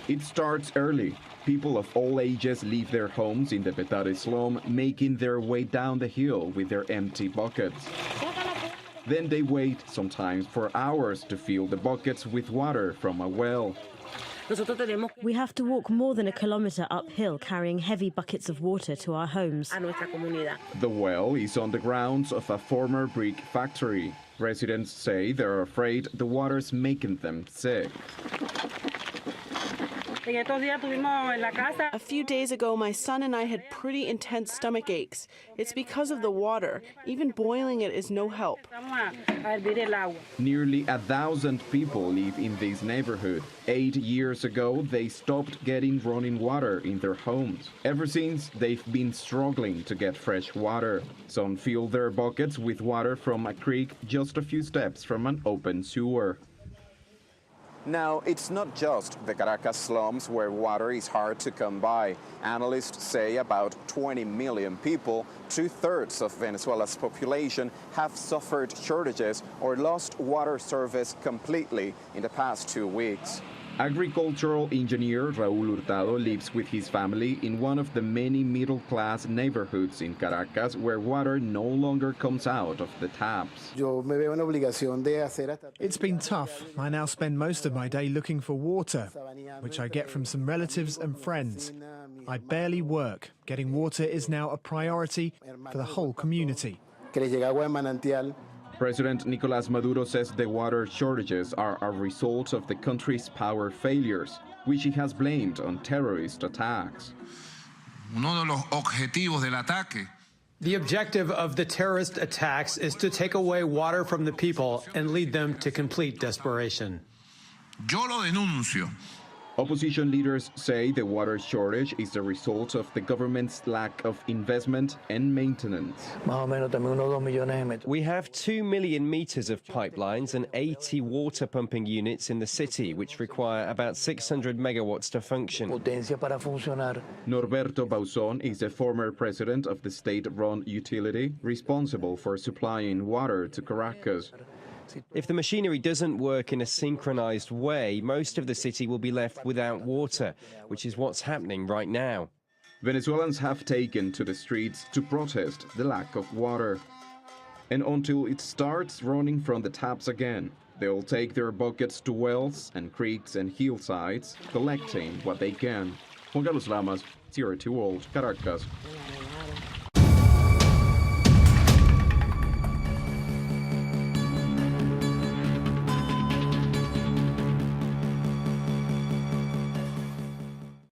It starts early. People of all ages leave their homes in the Petare slum, making their way down the hill with their empty buckets. Then they wait, sometimes for hours, to fill the buckets with water from a well. We have to walk more than a kilometre uphill carrying heavy buckets of water to our homes. The well is on the grounds of a former brick factory. Residents say they're afraid the water's making them sick. A few days ago, my son and I had pretty intense stomach aches. It's because of the water. Even boiling it is no help. Nearly 1,000 people live in this neighborhood. 8 years ago, they stopped getting running water in their homes. Ever since, they've been struggling to get fresh water. Some fill their buckets with water from a creek just a few steps from an open sewer. Now, it's not just the Caracas slums where water is hard to come by. Analysts say about 20 million people, 2/3 of Venezuela's population, have suffered shortages or lost water service completely in the past 2 weeks. Agricultural engineer Raúl Hurtado lives with his family in one of the many middle-class neighborhoods in Caracas where water no longer comes out of the taps. It's been tough. I now spend most of my day looking for water, which I get from some relatives and friends. I barely work. Getting water is now a priority for the whole community. President Nicolás Maduro says the water shortages are a result of the country's power failures, which he has blamed on terrorist attacks. The objective of the terrorist attacks is to take away water from the people and lead them to complete desperation. Yo lo denuncio. Opposition leaders say the water shortage is the result of the government's lack of investment and maintenance. We have 2 million meters of pipelines and 80 water pumping units in the city, which require about 600 megawatts to function. Norberto Bauzón is the former president of the state-run utility responsible for supplying water to Caracas. If the machinery doesn't work in a synchronized way, most of the city will be left without water, which is what's happening right now. Venezuelans have taken to the streets to protest the lack of water. And until it starts running from the taps again, they'll take their buckets to wells and creeks and hillsides, collecting what they can. Juan Carlos Lamas, CRT World, Caracas.